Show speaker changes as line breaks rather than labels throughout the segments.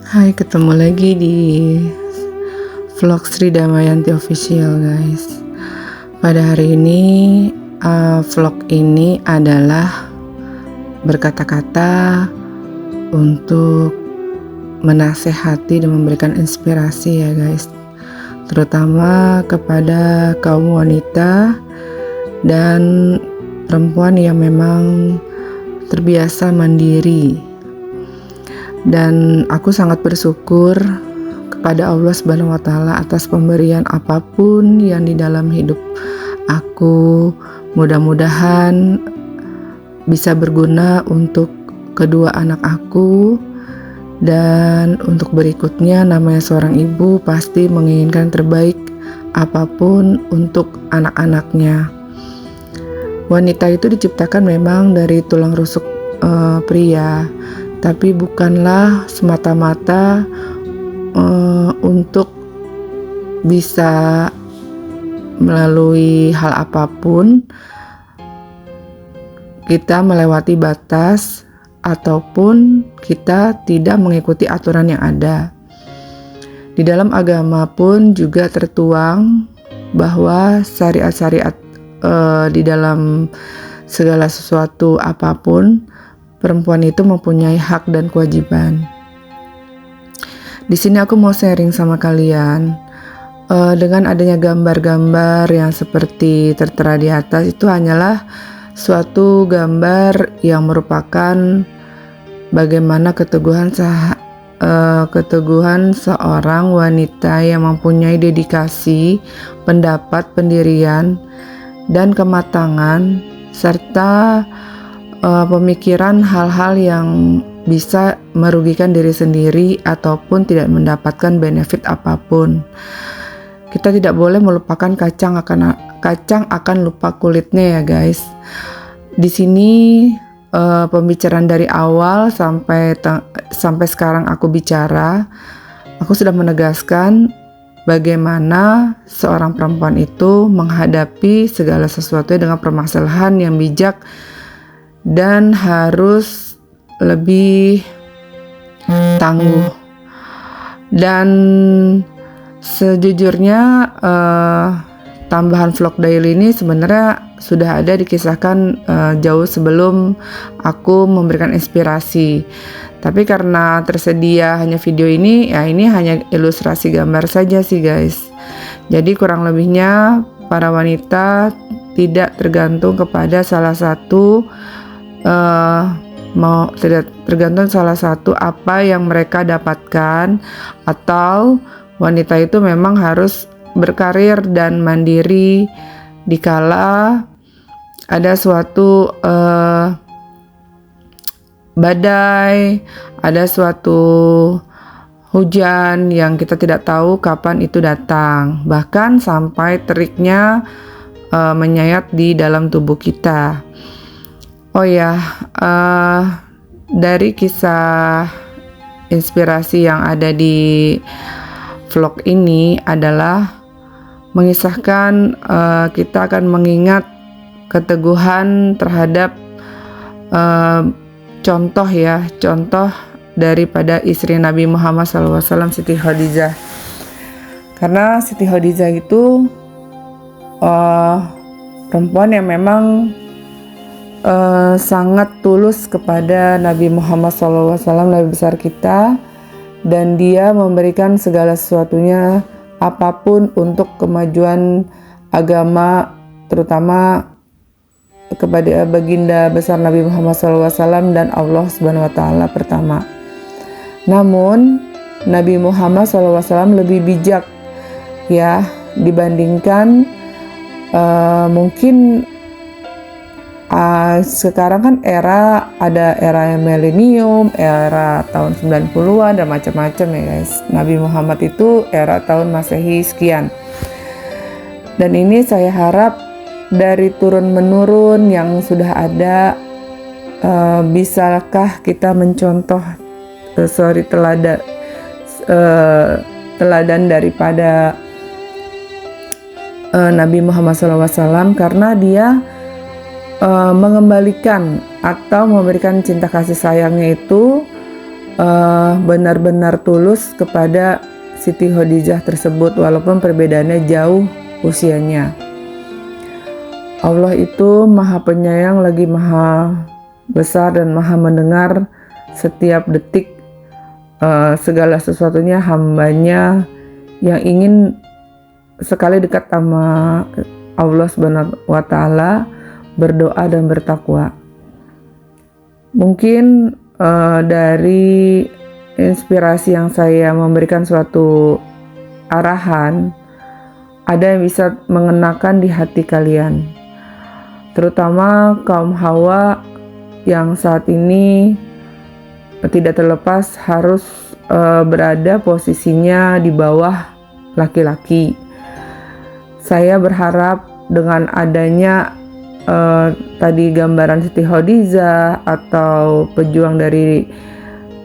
Hai, ketemu lagi di vlog Sri Damayanti Official, guys. Pada hari ini, vlog ini adalah berkata-kata untuk menasehati dan memberikan inspirasi ya, guys. Terutama kepada kaum wanita dan perempuan yang memang terbiasa mandiri. Dan aku sangat bersyukur kepada Allah Subhanahu wa Ta'ala atas pemberian apapun yang di dalam hidup aku. Mudah-mudahan bisa berguna untuk kedua anak aku, dan untuk berikutnya. Namanya seorang ibu pasti menginginkan terbaik apapun untuk anak-anaknya. Wanita itu diciptakan memang dari tulang rusuk pria, tapi bukanlah semata-mata untuk bisa melalui hal apapun kita melewati batas ataupun kita tidak mengikuti aturan yang ada. Di dalam agama pun juga tertuang bahwa syariat-syariat di dalam segala sesuatu apapun, perempuan itu mempunyai hak dan kewajiban. Di sini aku mau sharing sama kalian dengan adanya gambar-gambar yang seperti tertera di atas, itu hanyalah suatu gambar yang merupakan bagaimana keteguhan seorang wanita yang mempunyai dedikasi, pendapat, pendirian, dan kematangan serta pemikiran hal-hal yang bisa merugikan diri sendiri ataupun tidak mendapatkan benefit apapun. Kita tidak boleh melupakan kacang akan lupa kulitnya ya, guys. Di sini pembicaraan dari awal sampai sekarang aku bicara, aku sudah menegaskan bagaimana seorang perempuan itu menghadapi segala sesuatu dengan permasalahan yang bijak dan harus lebih tangguh. Dan sejujurnya tambahan vlog daily ini sebenarnya sudah ada dikisahkan jauh sebelum aku memberikan inspirasi. Tapi karena tersedia hanya video ini, ya ini hanya ilustrasi gambar saja sih, guys. Jadi kurang lebihnya para wanita tidak tergantung kepada salah satu tidak tergantung salah satu apa yang mereka dapatkan, atau wanita itu memang harus berkarir dan mandiri dikala ada suatu badai, ada suatu hujan yang kita tidak tahu kapan itu datang, bahkan sampai teriknya menyayat di dalam tubuh kita. Oh ya, dari kisah inspirasi yang ada di vlog ini adalah mengisahkan kita akan mengingat keteguhan terhadap contoh daripada istri Nabi Muhammad SAW, Siti Khadijah. Karena Siti Khadijah itu perempuan yang memang sangat tulus kepada Nabi Muhammad SAW, Nabi besar kita, dan dia memberikan segala sesuatunya apapun untuk kemajuan agama, terutama kepada baginda besar Nabi Muhammad SAW dan Allah Subhanahu wa Ta'ala pertama. Namun Nabi Muhammad SAW lebih bijak ya dibandingkan mungkin sekarang kan ada era milenium, era tahun 90-an dan macam-macam ya, guys. Nabi Muhammad itu era tahun Masehi sekian. Dan ini saya harap dari turun-menurun yang sudah ada, bisakah kita mencontoh teladan daripada Nabi Muhammad SAW, karena dia mengembalikan atau memberikan cinta kasih sayangnya itu benar-benar tulus kepada Siti Khadijah tersebut walaupun perbedaannya jauh usianya. Allah itu maha penyayang lagi maha besar dan maha mendengar setiap detik segala sesuatunya hambanya yang ingin sekali dekat sama Allah Subhanahu wa Ta'ala, berdoa dan bertakwa. Mungkin dari inspirasi yang saya memberikan suatu arahan, ada yang bisa mengenakan di hati kalian, terutama kaum hawa yang saat ini tidak terlepas harus berada posisinya di bawah laki-laki. Saya berharap dengan adanya tadi gambaran Siti Khadijah atau pejuang dari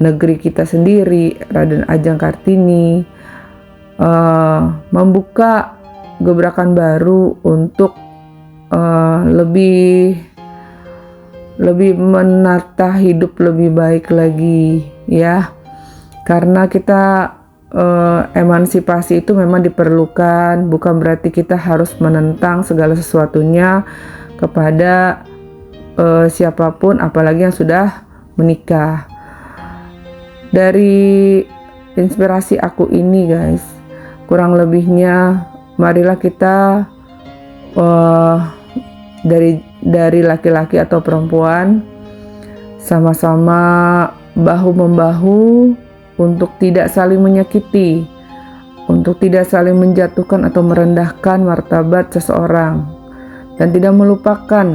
negeri kita sendiri, Raden Ajeng Kartini, membuka gebrakan baru untuk lebih menata hidup lebih baik lagi, ya. Karena kita emansipasi itu memang diperlukan, bukan berarti kita harus menentang segala sesuatunya kepada siapapun, apalagi yang sudah menikah. Dari inspirasi aku ini, guys, kurang lebihnya marilah kita dari laki-laki atau perempuan sama-sama bahu-membahu untuk tidak saling menyakiti, untuk tidak saling menjatuhkan atau merendahkan martabat seseorang, dan tidak melupakan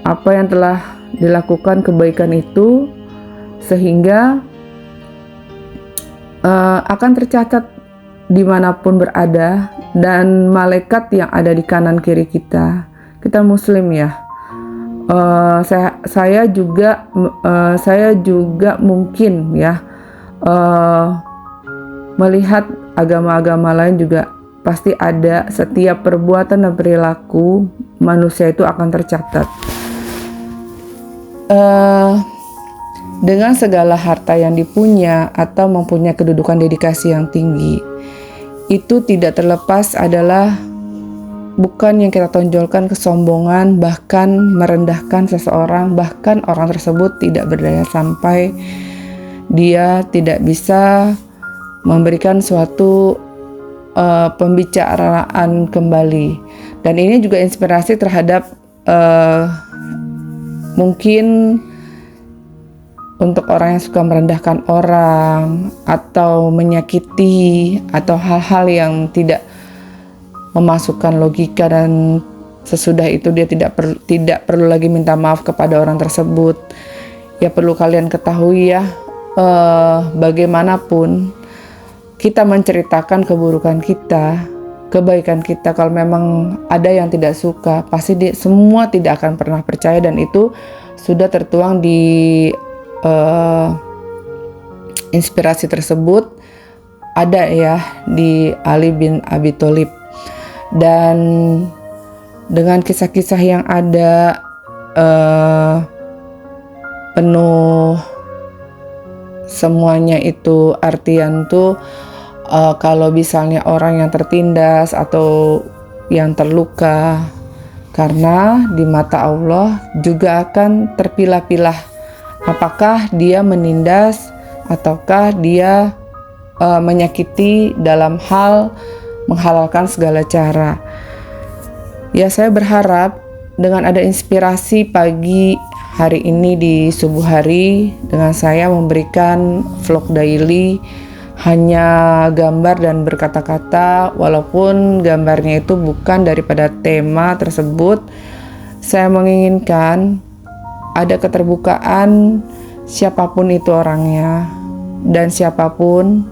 apa yang telah dilakukan kebaikan itu, sehingga akan tercatat dimanapun berada, dan malaikat yang ada di kanan kiri kita muslim ya. Saya juga mungkin ya melihat agama-agama lain juga pasti ada, setiap perbuatan dan perilaku manusia itu akan tercatat. Dengan segala harta yang dipunya atau mempunyai kedudukan dedikasi yang tinggi, itu tidak terlepas adalah bukan yang kita tonjolkan kesombongan, bahkan merendahkan seseorang, bahkan orang tersebut tidak berdaya sampai dia tidak bisa memberikan suatu pembicaraan kembali. Dan ini juga inspirasi terhadap mungkin untuk orang yang suka merendahkan orang atau menyakiti atau hal-hal yang tidak memasukkan logika, dan sesudah itu dia tidak perlu lagi minta maaf kepada orang tersebut. Ya perlu kalian ketahui ya, bagaimanapun kita menceritakan keburukan kita, kebaikan kita, kalau memang ada yang tidak suka, pasti semua tidak akan pernah percaya, dan itu sudah tertuang di inspirasi tersebut ada ya di Ali bin Abi Thalib. Dan dengan kisah-kisah yang ada penuh semuanya itu artian tuh kalau misalnya orang yang tertindas atau yang terluka, karena di mata Allah juga akan terpilah-pilah apakah dia menindas ataukah dia menyakiti dalam hal menghalalkan segala cara. Ya, saya berharap dengan ada inspirasi pagi hari ini di subuh hari, dengan saya memberikan vlog daily hanya gambar dan berkata-kata, walaupun gambarnya itu bukan daripada tema tersebut. Saya menginginkan ada keterbukaan siapapun itu orangnya dan siapapun,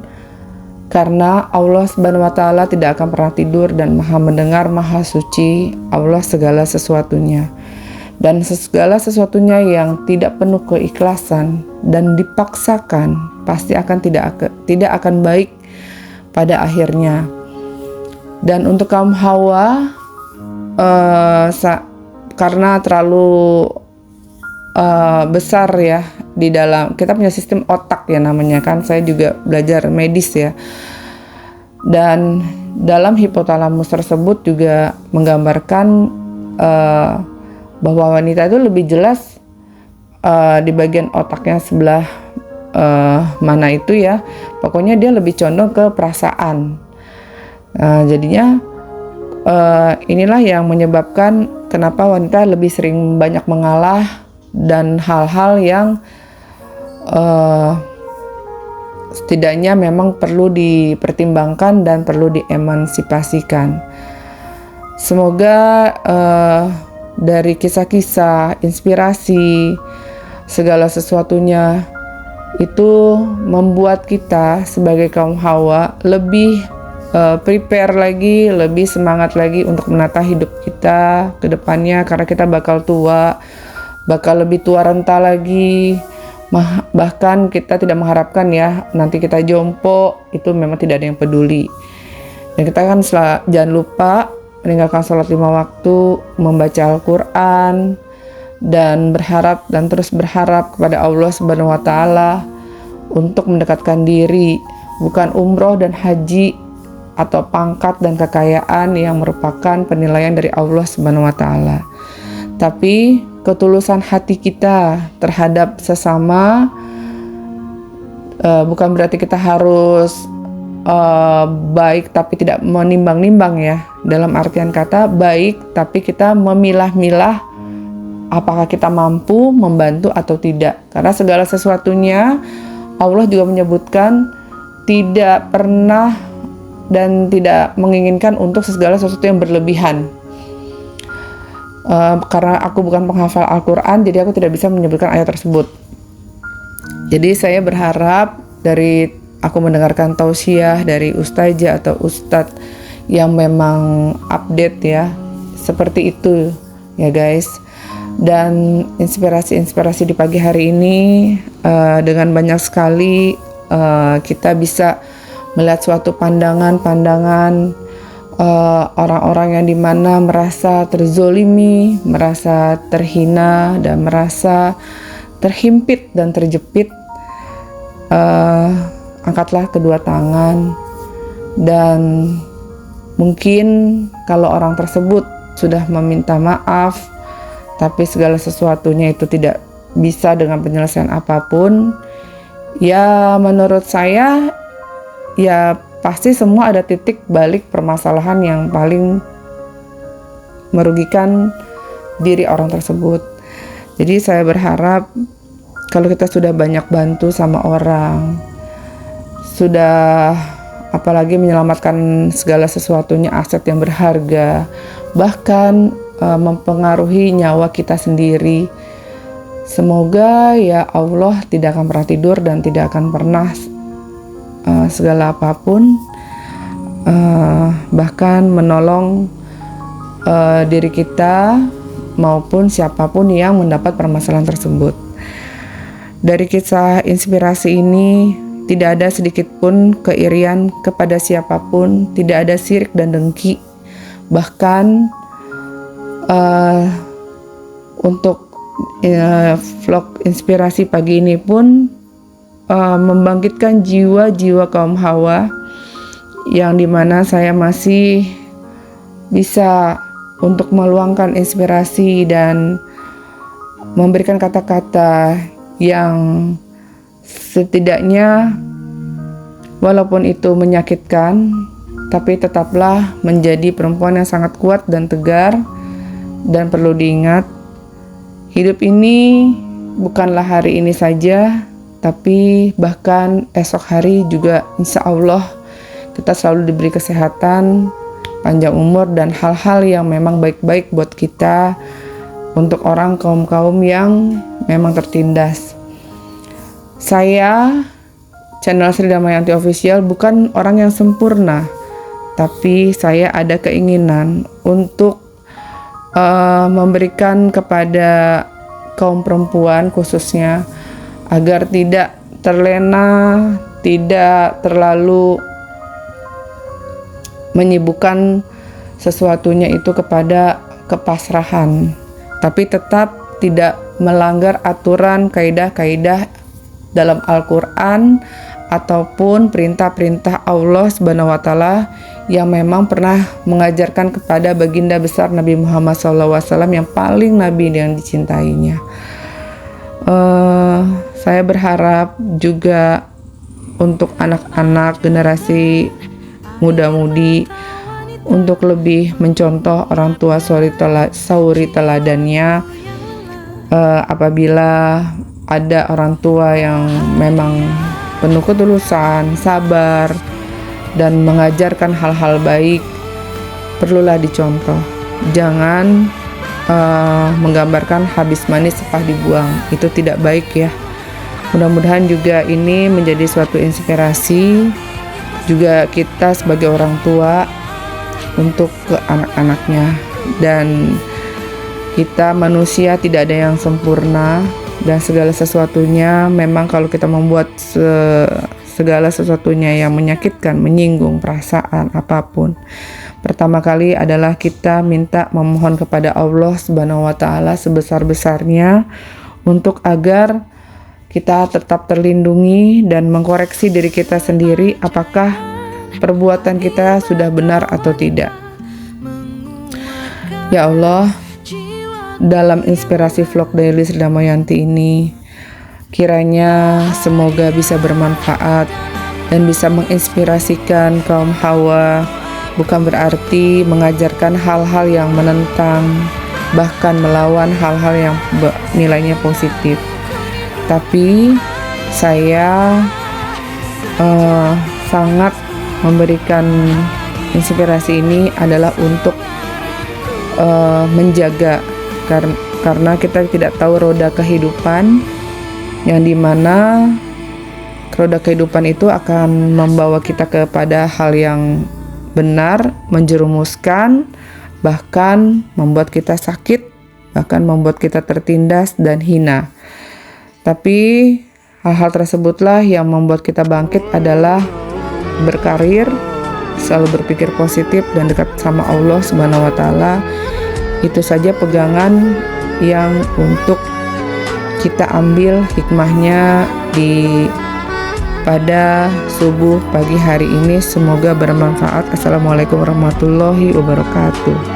karena Allah Subhanahu wa Ta'ala tidak akan pernah tidur dan maha mendengar, maha suci Allah segala sesuatunya. Dan segala sesuatunya yang tidak penuh keikhlasan dan dipaksakan pasti akan tidak akan baik pada akhirnya. Dan untuk kaum Hawa, karena terlalu besar ya di dalam kita punya sistem otak ya namanya kan. Saya juga belajar medis ya. Dan dalam hipotalamus tersebut juga menggambarkan bahwa wanita itu lebih jelas di bagian otaknya sebelah mana itu ya. Pokoknya dia lebih condong ke perasaan. Jadinya inilah yang menyebabkan kenapa wanita lebih sering banyak mengalah dan hal-hal yang setidaknya memang perlu dipertimbangkan dan perlu diemansipasikan. Semoga dari kisah-kisah, inspirasi, segala sesuatunya itu membuat kita sebagai kaum Hawa lebih prepare lagi, lebih semangat lagi untuk menata hidup kita ke depannya, karena kita bakal tua, bakal lebih tua renta lagi. Bahkan kita tidak mengharapkan ya nanti kita jompo, itu memang tidak ada yang peduli. Dan kita kan jangan lupa meninggalkan sholat 5 waktu, membaca Al-Quran, dan berharap dan terus berharap kepada Allah Subhanahu wa Ta'ala untuk mendekatkan diri, bukan umroh dan haji atau pangkat dan kekayaan yang merupakan penilaian dari Allah Subhanahu wa Ta'ala, tapi ketulusan hati kita terhadap sesama. Bukan berarti kita harus baik tapi tidak menimbang-nimbang ya. Dalam artian kata baik tapi kita memilah-milah apakah kita mampu membantu atau tidak. Karena segala sesuatunya Allah juga menyebutkan tidak pernah dan tidak menginginkan untuk segala sesuatu yang berlebihan. Karena aku bukan penghafal Al-Quran, jadi aku tidak bisa menyebutkan ayat tersebut. Jadi saya berharap dari aku mendengarkan tausiah dari ustazah atau ustadz yang memang update ya, seperti itu ya guys. Dan inspirasi-inspirasi di pagi hari ini dengan banyak sekali kita bisa melihat suatu pandangan-pandangan orang-orang yang dimana merasa terzolimi, merasa terhina, dan merasa terhimpit dan terjepit. Angkatlah kedua tangan, dan mungkin kalau orang tersebut sudah meminta maaf, tapi segala sesuatunya itu tidak bisa dengan penyelesaian apapun, ya menurut saya ya pasti semua ada titik balik permasalahan yang paling merugikan diri orang tersebut. Jadi saya berharap kalau kita sudah banyak bantu sama orang, sudah apalagi menyelamatkan segala sesuatunya, aset yang berharga, bahkan mempengaruhi nyawa kita sendiri, semoga ya Allah tidak akan pernah tidur dan tidak akan pernah segala apapun, bahkan menolong diri kita maupun siapapun yang mendapat permasalahan tersebut. Dari kisah inspirasi ini tidak ada sedikit pun keirian kepada siapapun, tidak ada sirik dan dengki. Bahkan untuk vlog inspirasi pagi ini pun membangkitkan jiwa-jiwa kaum Hawa yang dimana saya masih bisa untuk meluangkan inspirasi dan memberikan kata-kata yang setidaknya walaupun itu menyakitkan, tapi tetaplah menjadi perempuan yang sangat kuat dan tegar. Dan perlu diingat, hidup ini bukanlah hari ini saja, tapi bahkan esok hari juga insya Allah kita selalu diberi kesehatan, panjang umur, dan hal-hal yang memang baik-baik buat kita untuk orang kaum-kaum yang memang tertindas. Saya, channel Sri Damayanti Official, bukan orang yang sempurna, tapi saya ada keinginan untuk memberikan kepada kaum perempuan khususnya agar tidak terlena, tidak terlalu menyibukkan sesuatunya itu kepada kepasrahan, tapi tetap tidak melanggar aturan kaidah-kaidah dalam Al-Quran ataupun perintah-perintah Allah Subhanahu wa Ta'ala yang memang pernah mengajarkan kepada baginda besar Nabi Muhammad SAW yang paling Nabi yang dicintainya. Saya berharap juga untuk anak-anak generasi muda-mudi untuk lebih mencontoh orang tua sauri teladannya. Apabila ada orang tua yang memang penuh ketulusan, sabar, dan mengajarkan hal-hal baik, perlulah dicontoh. Jangan menggambarkan habis manis sepah dibuang, itu tidak baik ya. Mudah-mudahan juga ini menjadi suatu inspirasi juga kita sebagai orang tua untuk ke anak-anaknya. Dan kita manusia tidak ada yang sempurna, dan segala sesuatunya memang kalau kita membuat segala sesuatunya yang menyakitkan, menyinggung perasaan apapun, pertama kali adalah kita minta memohon kepada Allah Subhanahu wa Ta'ala sebesar-besarnya untuk agar kita tetap terlindungi dan mengkoreksi diri kita sendiri apakah perbuatan kita sudah benar atau tidak. Ya Allah, dalam inspirasi vlog Daily Sri Damayanti ini, kiranya semoga bisa bermanfaat dan bisa menginspirasikan kaum hawa, bukan berarti mengajarkan hal-hal yang menentang, bahkan melawan hal-hal yang nilainya positif. Tapi saya sangat memberikan inspirasi ini adalah untuk menjaga, karena kita tidak tahu roda kehidupan, yang dimana roda kehidupan itu akan membawa kita kepada hal yang benar, menjerumuskan, bahkan membuat kita sakit, bahkan membuat kita tertindas dan hina. Tapi hal-hal tersebutlah yang membuat kita bangkit adalah berkarir, selalu berpikir positif dan dekat sama Allah Subhanahu wa Ta'ala. Itu saja pegangan yang untuk kita ambil hikmahnya pada subuh pagi hari ini. Semoga bermanfaat. Assalamualaikum warahmatullahi wabarakatuh.